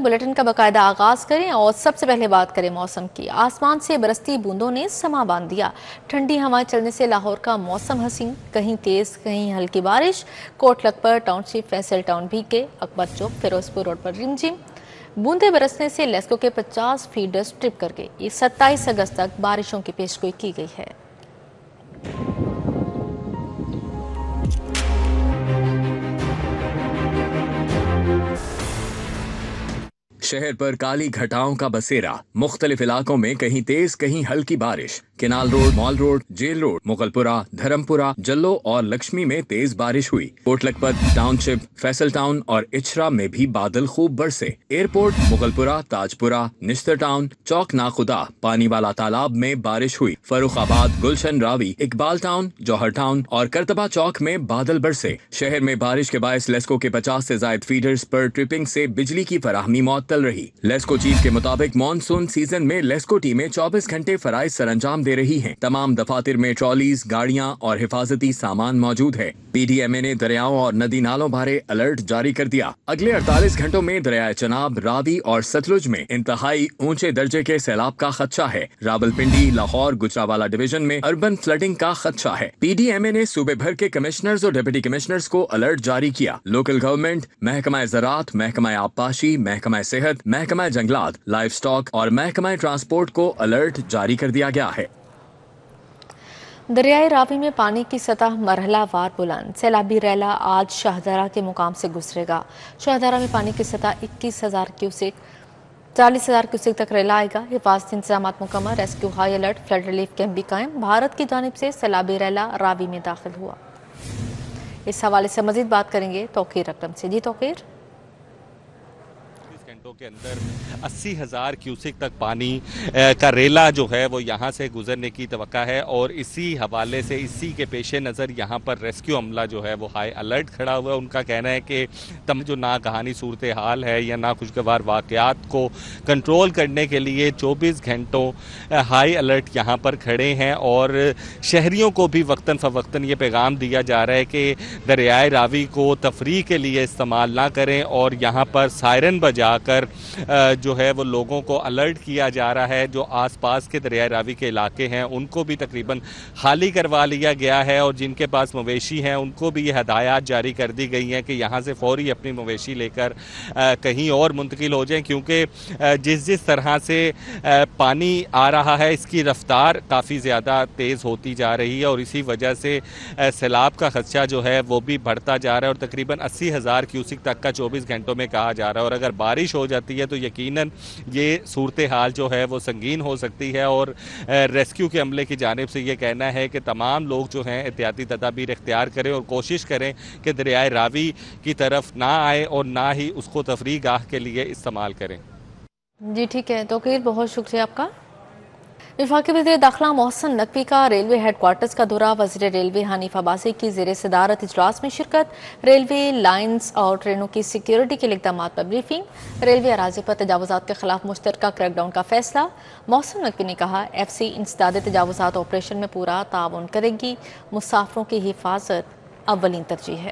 Bulletin کا باقاعدہ آغاز کریں اور سب سے پہلے بات کریں موسم کی۔ آسمان سے برستی بوندوں نے سما باندھ دیا۔ ٹھنڈی ہوائیں چلنے سے لاہور کا موسم حسین، کہیں تیز کہیں ہلکی بارش۔ کوٹ لکھپت ٹاؤن شپ، فیصل ٹاؤن بھیگے، اکبر چوک فیروزپور روڈ پر رمجم۔ بوندیں برسنے سے لیسکو کے 50 فیڈرز ٹرپ کر گئے۔ یہ 27 اگست تک بارشوں کی پیشگوئی کی گئی ہے۔ شہر پر کالی گھٹاؤں کا بسیرا، مختلف علاقوں میں کہیں تیز کہیں ہلکی بارش۔ کینال روڈ، مال روڈ، جیل روڈ، مغل پورہ، دھرمپورہ، جلو اور لکشمی میں تیز بارش ہوئی۔ کوٹ لکھپت ٹاؤن شپ، فیصل ٹاؤن اور اچھرا میں بھی بادل خوب برسے۔ ایئرپورٹ، مغل پورہ، تاجپورہ، نشتر ٹاؤن، چوک ناخدا، پانی والا تالاب میں بارش ہوئی۔ فروخ آباد، گلشن راوی، اقبال ٹاؤن، جوہر ٹاؤن اور کرتبہ چوک میں بادل برسے۔ شہر میں بارش کے باعث لیسکو کے 50 سے زائد فیڈرز پر ٹرپنگ سے بجلی کی فراہمی معطل رہی۔ لیسکو چیف کے مطابق مانسون سیزن میں لیسکو ٹیمیں 24 گھنٹے فرائض سر انجام دے رہی ہیں۔ تمام دفاتر میں ٹرالیز، گاڑیاں اور حفاظتی سامان موجود ہے۔ پی ڈی ایم اے نے دریاؤں اور ندی نالوں بارے الرٹ جاری کر دیا۔ اگلے 48 گھنٹوں میں دریائے چناب، راوی اور ستلج میں انتہائی اونچے درجے کے سیلاب کا خدشہ ہے۔ راولپنڈی، لاہور، گجرانوالہ ڈویژن میں اربن فلڈنگ کا خدشہ ہے۔ پی ڈی ایم اے نے صوبے بھر کے کمشنرز اور ڈپٹی کمشنرز کو الرٹ جاری کیا۔ لوکل گورنمنٹ، محکمہ زراعت، محکمہ آبپاشی، محکمہ صحت، محکمہ جنگلات، لائف سٹاک اور محکمہ ٹرانسپورٹ کو الرٹ جاری کر دیا گیا ہے۔ دریائے راوی میں پانی کی سطح مرحلہ وار بلند۔ سیلابی ریلا آج شاہدرہ کے مقام سے گزرے گا۔ شاہدرہ میں پانی کی سطح 21,000 کیوسک 40,000 کیوسک تک ریلا آئے گا۔ حفاظتی انتظامات مکمل، rescue high alert, flood relief camp بھی قائم۔ بھارت کی جانب سے سیلابی ریلا راوی میں داخل ہوا۔ اس حوالے سے مزید بات کریں گے توقیر اکرم سے۔ جی توقیر۔ گھنٹوں کے اندر 80,000 کیوسک تک پانی کا ریلا جو ہے وہ یہاں سے گزرنے کی توقع ہے، اور اسی حوالے سے اسی کے پیش نظر یہاں پر ریسکیو عملہ جو ہے وہ ہائی الرٹ کھڑا ہوا ہے۔ ان کا کہنا ہے کہ جو ناگہانی صورتحال ہے یا ناخوشگوار واقعات کو کنٹرول کرنے کے لیے 24 گھنٹوں ہائی الرٹ یہاں پر کھڑے ہیں، اور شہریوں کو بھی وقتاً فوقتاً یہ پیغام دیا جا رہا ہے کہ دریائے راوی کو تفریح کے لیے استعمال نہ کریں، اور یہاں پر سائرن بجا کر جو ہے وہ لوگوں کو الرٹ کیا جا رہا ہے۔ جو آس پاس کے دریائے راوی کے علاقے ہیں ان کو بھی تقریباً خالی کروا لیا گیا ہے، اور جن کے پاس مویشی ہیں ان کو بھی یہ ہدایات جاری کر دی گئی ہیں کہ یہاں سے فوری اپنی مویشی لے کر کہیں اور منتقل ہو جائیں، کیونکہ جس طرح سے پانی آ رہا ہے اس کی رفتار کافی زیادہ تیز ہوتی جا رہی ہے، اور اسی وجہ سے سیلاب کا خدشہ جو ہے وہ بھی بڑھتا جا رہا ہے، اور تقریباً 80,000 کیوسک تک کا 24 گھنٹوں میں کہا جا رہا ہے۔ اور اگر بارش ہو جاتی ہے تو یقیناً یہ صورتحال جو ہے وہ سنگین ہو سکتی ہے، اور ریسکیو کے عملے کی جانب سے یہ کہنا ہے کہ تمام لوگ جو ہیں احتیاطی تدابیر اختیار کریں اور کوشش کریں کہ دریائے راوی کی طرف نہ آئے اور نہ ہی اس کو تفریح گاہ کے لیے استعمال کریں۔ جی ٹھیک ہے توقیر، بہت شکریہ آپ کا۔ وفاقی وزیر داخلہ محسن نقوی کا ریلوے ہیڈ کوارٹرز کا دورہ۔ وزیر ریلوے حنیف عباسی کی زیر صدارت اجلاس میں شرکت۔ ریلوے لائنز اور ٹرینوں کی سیکیورٹی کے اقدامات پر بریفنگ۔ ریلوے اراضی پر تجاوزات کے خلاف مشترکہ کریک ڈاؤن کا فیصلہ۔ محسن نقوی نے کہا ایف سی انسداد تجاوزات آپریشن میں پورا تعاون کرے گی۔ مسافروں کی حفاظت اولین ترجیح ہے۔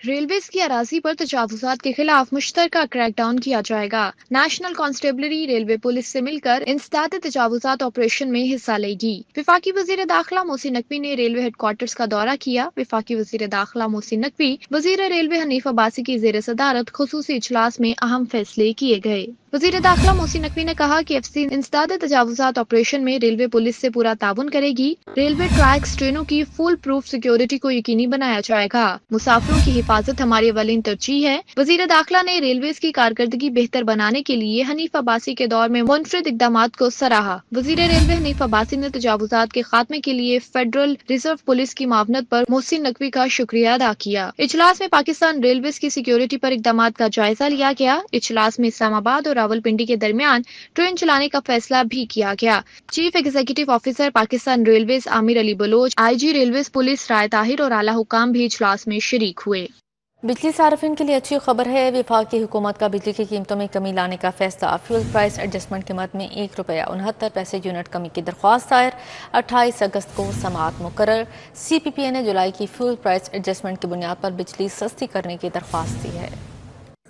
ریلویز کی اراضی پر تجاوزات کے خلاف مشترکہ کریک ڈاؤن کیا جائے گا۔ نیشنل کانسٹیبلری ریلوے پولیس سے مل کر انسداد تجاوزات آپریشن میں حصہ لے گی۔ وفاقی وزیر داخلہ محسن نقوی نے ریلوے ہیڈ کوارٹرز کا دورہ کیا۔ وفاقی وزیر داخلہ محسن نقوی، وزیر ریلوے حنیف عباسی کی زیر صدارت خصوصی اجلاس میں اہم فیصلے کیے گئے۔ وزیر داخلہ محسن نقوی نے کہا کہ ایف سی انسداد تجاوزات آپریشن میں ریلوے پولیس سے پورا تعاون کرے گی۔ ریلوے ٹریکس، ٹرینوں کی فول پروف سیکیورٹی کو یقینی بنایا جائے گا۔ مسافروں کی حفاظت ہماری اولین ترجیح ہے۔ وزیر داخلہ نے ریلویز کی کارکردگی بہتر بنانے کے لیے حنیف عباسی کے دور میں منفرد اقدامات کو سراہا۔ وزیر ریلوے حنیف عباسی نے تجاوزات کے خاتمے کے لیے فیڈرل ریزرو پولیس کی معاونت پر محسن نقوی کا شکریہ ادا کیا۔ اجلاس میں پاکستان ریلویز کی سیکیورٹی پر اقدامات کا جائزہ لیا گیا۔ اجلاس میں اسلام آباد اور راولپنڈی کے درمیان ٹرین چلانے کا فیصلہ بھی کیا گیا۔ Chief executive officer Pakistan railways Amir Ali Baloch, IG railways police Rai Tahir اور اعلیٰ حکام بھی اجلاس میں شریک ہوئے۔ بجلی صارفین کے لیے اچھی خبر ہے۔ وفاقی حکومت کا بجلی کی قیمتوں میں کمی لانے کا فیصلہ۔ فیول پرائس ایڈجسٹمنٹ قیمت میں 1 روپیہ 69 پیسے یونٹ کمی کی درخواست دائر۔ 28 اگست کو سماعت مقرر۔ سی پی پی اے نے جولائی کی فیول پرائس ایڈجسٹمنٹ کی بنیاد پر بجلی سستی کرنے کی درخواست دی ہے۔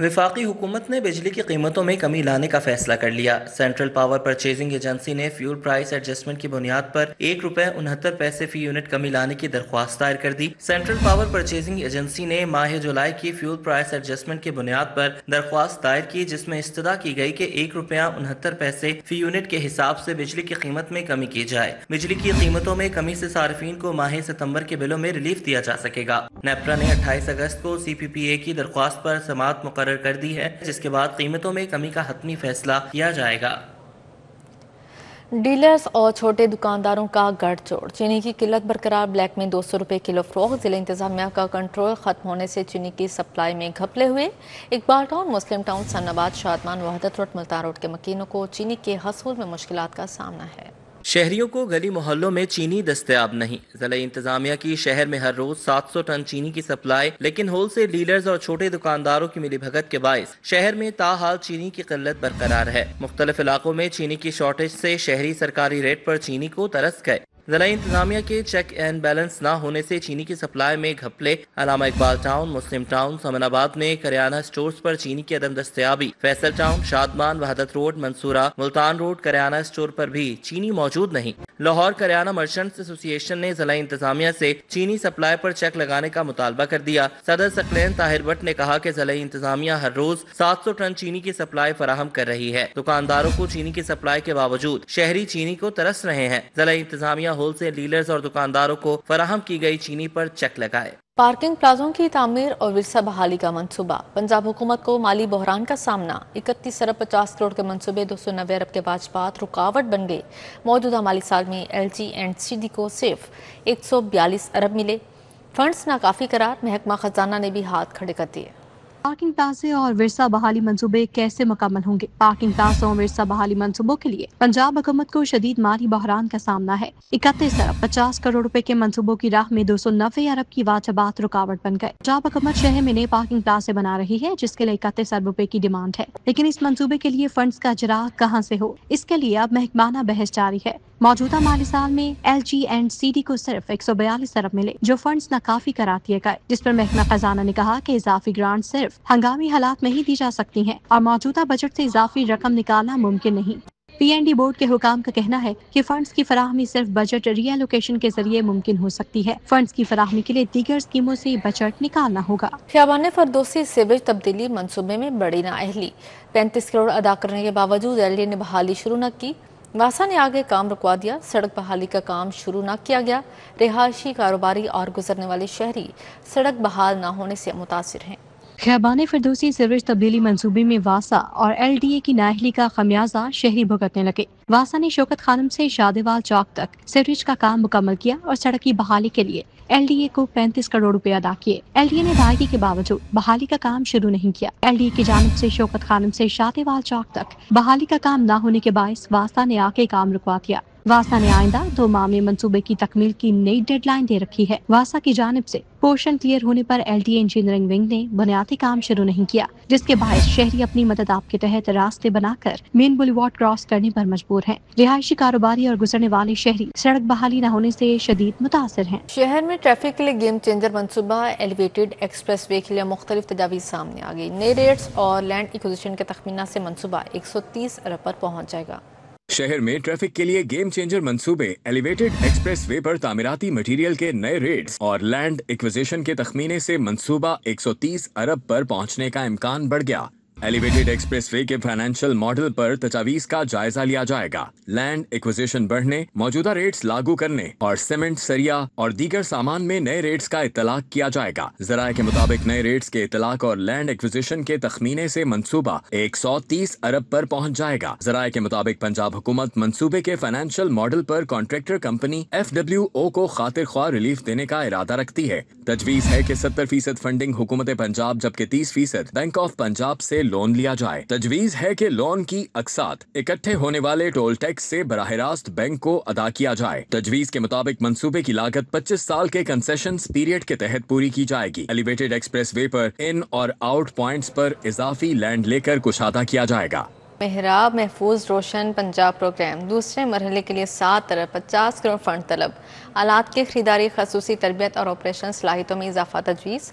وفاقی حکومت نے بجلی کی قیمتوں میں کمی لانے کا فیصلہ کر لیا۔ سینٹرل پاور پرچیزنگ ایجنسی نے فیول پرائس ایڈجسٹمنٹ کی بنیاد پر ₹1.69 فی یونٹ کمی لانے کی درخواست دائر کر دی۔ سینٹرل پاور پرچیزنگ ایجنسی نے ماہ جولائی کی فیول پرائس ایڈجسٹمنٹ کی بنیاد پر درخواست دائر کی، جس میں استدعا کی گئی کہ ₹1.69 فی یونٹ کے حساب سے بجلی کی قیمت میں کمی کی جائے۔ بجلی کی قیمتوں میں کمی سے صارفین کو ماہ ستمبر کے بلوں میں ریلیف دیا جا سکے گا۔ نیپرا نے 28 اگست کو CPPA کی درخواست پر سماعت مقرر کر دی ہے، جس کے بعد قیمتوں میں کمی کا حتمی فیصلہ کیا جائے گا۔ ڈیلرز اور چھوٹے دکانداروں کا گڑھ جوڑ، چینی کی قلت برقرار، بلیک میں ₹200 کلو فروخت، ضلع انتظامیہ کا کنٹرول ختم ہونے سے چینی کی سپلائی میں گھپلے ہوئے۔ اقبال ٹاؤن، مسلم ٹاؤن، سن آباد، شادمان، وحدت روڈ، ملتان روڈ کے مکینوں کو چینی کے حصول میں مشکلات کا سامنا ہے۔ شہریوں کو گلی محلوں میں چینی دستیاب نہیں۔ ضلع انتظامیہ کی شہر میں ہر روز 700 ٹن چینی کی سپلائی، لیکن ہول سیل ڈیلرز اور چھوٹے دکانداروں کی ملی بھگت کے باعث شہر میں تاحال چینی کی قلت برقرار ہے۔ مختلف علاقوں میں چینی کی شارٹیج سے شہری سرکاری ریٹ پر چینی کو ترس گئے۔ ضلع انتظامیہ کے چیک اینڈ بیلنس نہ ہونے سے چینی کی سپلائی میں گھپلے۔ علامہ اقبال ٹاؤن، مسلم ٹاؤن، سمن آباد میں کریانہ سٹورز پر چینی کی عدم دستیابی، فیصل ٹاؤن، شادمان، وحدت روڈ، منصورہ، ملتان روڈ کریانہ سٹور پر بھی چینی موجود نہیں۔ لاہور کریانہ مرچنٹس ایسوسی ایشن نے ضلع انتظامیہ سے چینی سپلائی پر چیک لگانے کا مطالبہ کر دیا۔ صدر ثقلین طاہر بٹ نے کہا کہ ضلع انتظامیہ ہر روز 700 ٹن چینی کی سپلائی فراہم کر رہی ہے۔ دکانداروں کو چینی کی سپلائی کے باوجود شہری چینی کو ترس رہے ہیں۔ ضلع انتظامیہ ہول سیل ڈیلرز اور دکانداروں کو فراہم کی گئی چینی پر چیک لگائے۔ پارکنگ پلازوں کی تعمیر اور ورثہ بحالی کا منصوبہ، پنجاب حکومت کو مالی بحران کا سامنا، 31 ارب 50 کروڑ کے منصوبے 290 ارب کے واجبات رکاوٹ بن گئے۔ موجودہ مالی سال میں LG&CD کو صرف 142 ارب ملے، فنڈز ناکافی قرار، محکمہ خزانہ نے بھی ہاتھ کھڑے کر دیے۔ پارکنگ پلازے اور ورثہ بحالی منصوبے کیسے مکمل ہوں گے؟ پارکنگ پلازوں اور ورثہ بحالی منصوبوں کے لیے پنجاب حکومت کو شدید مالی بحران کا سامنا ہے۔ 31 ارب 50 کروڑ روپے کے منصوبوں کی راہ میں 290 ارب کی واجبات رکاوٹ بن گئے۔ پنجاب حکومت شہر میں نئے پارکنگ پلازے بنا رہی ہے، جس کے لیے 31 ارب روپے کی ڈیمانڈ ہے، لیکن اس منصوبے کے لیے فنڈز کا اجرا کہاں سے ہو، اس کے لیے اب محکمانہ بحث جاری ہے۔ موجودہ مالی سال میں LG&CD کو صرف 142 ارب ملے، جو فنڈز ناکافی قرار دیے گئے، جس پر محکمہ خزانہ نے کہا کہ اضافی گرانٹ صرف ہنگامی حالات میں ہی دی جا سکتی ہیں اور موجودہ بجٹ سے اضافی رقم نکالنا ممکن نہیں۔ PND بورڈ کے حکام کا کہنا ہے کہ فنڈز کی فراہمی صرف بجٹ ری ایلوکیشن کے ذریعے ممکن ہو سکتی ہے۔ فنڈز کی فراہمی کے لیے دیگر اسکیموں سے بجٹ نکالنا ہوگا۔ خیابان فردوسی سیویج تبدیلی منصوبے میں بڑی نااہلی، 35 کروڑ ادا کرنے کے باوجود LD نے بحالی شروع نہ کی، واسا نے آگے کام رکوا دیا، سڑک بحالی کا کام شروع نہ کیا گیا، رہائشی، کاروباری اور گزرنے والے شہری سڑک بحال نہ ہونے سے متاثر ہیں۔ خیابان فردوسی سیوریج تبدیلی منصوبے میں واسا اور LDA کی نااہلی کا خمیازہ شہری بھگتنے لگے۔ واسا نے شوکت خانم سے شادیوال چوک تک سیوریج کا کام مکمل کیا اور سڑک کی بحالی کے لیے LDA کو 35 کروڑ روپے ادا کیے۔ LDA نے ادائیگی کے باوجود بحالی کا کام شروع نہیں کیا۔ LDA کی جانب سے شوکت خانم سے شادیوال چوک تک بحالی کا کام نہ ہونے کے باعث واسا نے آگے کام رکوا دیا۔ واسا نے آئندہ 2 ماہ میں منصوبے کی تکمیل کی نئی ڈیڈ لائن دے رکھی ہے۔ واسا کی جانب سے پورشن کلیئر ہونے پر LDA انجینئرنگ ونگ نے بنیادی کام شروع نہیں کیا، جس کے باعث شہری اپنی مدد آپ کے تحت راستے بنا کر مین بولیوارڈ کراس کرنے پر مجبور ہیں۔ رہائشی، کاروباری اور گزرنے والے شہری سڑک بحالی نہ ہونے سے شدید متاثر ہیں۔ شہر میں ٹریفک کے لیے گیم چینجر منصوبہ ایلیویٹڈ ایکسپریس وے کے لیے مختلف تجاویز سامنے آ گئی۔ نئے ریٹس اور لینڈ ایکوزیشن کے تخمینہ سے منصوبہ 130 ارب پر پہنچ جائے گا۔ شہر میں ٹریفک کے لیے گیم چینجر منصوبے ایلیویٹڈ ایکسپریس وے پر تعمیراتی مٹیریل کے نئے ریٹس اور لینڈ ایکوزیشن کے تخمینے سے منصوبہ 130 ارب پر پہنچنے کا امکان بڑھ گیا۔ ایلیویٹڈ ایکسپریس وے کے فائنینشیل ماڈل پر تجاویز کا جائزہ لیا جائے گا۔ لینڈ ایکوزیشن بڑھنے، موجودہ ریٹس لاگو کرنے اور سیمنٹ، سریا اور دیگر سامان میں نئے ریٹس کا اطلاق کیا جائے گا۔ ذرائع کے مطابق نئے ریٹس کے اطلاق اور لینڈ ایکوزیشن کے تخمینے سے منصوبہ 130 ارب پر پہنچ جائے گا۔ ذرائع کے مطابق پنجاب حکومت منصوبے کے فائنینشیل ماڈل پر کانٹریکٹر کمپنی FWO کو خاطر خواہ ریلیف دینے کا ارادہ رکھتی ہے۔ تجویز ہے کہ 70% فنڈنگ حکومت پنجاب جبکہ 30% بینک آف پنجاب سے لون لیا جائے۔ تجویز ہے کہ لون کی اقساط اکٹھے ہونے والے ٹول ٹیکس سے براہ راست بینک کو ادا کیا جائے۔ تجویز کے مطابق منصوبے کی لاگت 25 سال کے کنسیشنز پیریڈ کے تحت پوری کی جائے گی۔ ایلیویٹڈ ایکسپریس وے پر ان اور آؤٹ پوائنٹس پر اضافی لینڈ لے کر کشادہ کیا جائے گا۔ محراب محفوظ روشن پنجاب پروگرام دوسرے مرحلے کے لیے 7 ارب 50 کروڑ فنڈ طلب، آلات کی خریداری، خصوصی تربیت اور آپریشن صلاحیتوں میں اضافہ تجویز۔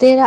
13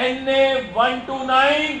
NA-129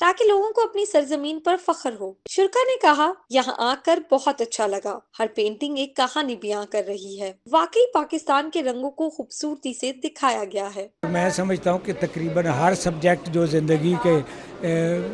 تاکہ لوگوں کو اپنی سرزمین پر فخر ہو۔ شرکا نے کہا، یہاں آ کر بہت اچھا لگا، ہر پینٹنگ ایک کہانی بیان کر رہی ہے۔ واقعی پاکستان کے رنگوں کو خوبصورتی سے دکھایا گیا ہے۔ میں سمجھتا ہوں کہ تقریباً ہر سبجیکٹ جو زندگی کے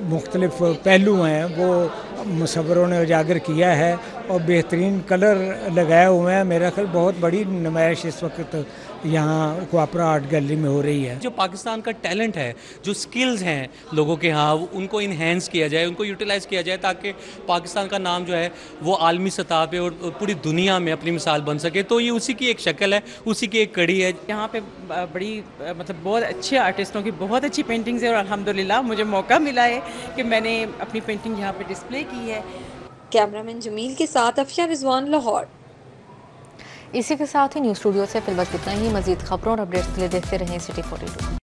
مختلف پہلو ہیں وہ مصوروں نے اجاگر کیا ہے اور بہترین کلر لگائے ہوئے ہیں۔ میرا خیال بہت بڑی نمائش اس وقت یہاں کوآپرا آرٹ گیلری میں ہو رہی ہے۔ جو پاکستان کا ٹیلنٹ ہے، جو سکلز ہیں لوگوں کے ہاں، ان کو انہینس کیا جائے، ان کو یوٹیلائز کیا جائے تاکہ پاکستان کا نام جو ہے وہ عالمی سطح پہ اور پوری دنیا میں اپنی مثال بن سکے۔ تو یہ اسی کی ایک شکل ہے، اسی کی ایک کڑی ہے۔ یہاں پہ بڑی بہت اچھے آرٹسٹوں کی بہت اچھی پینٹنگز ہیں اور الحمدللہ مجھے موقع ملا ہے کہ میں نے اپنی پینٹنگ یہاں پہ ڈسپلے کی ہے۔ کیمرامین جمیل کے ساتھ افیہ رضوان، لاہور۔ اسی کے ساتھ ہی نیوز اسٹوڈیو سے فی الوقت اتنا ہی۔ مزید خبروں اور اپڈیٹس کے لیے دیکھتے رہیں City 42۔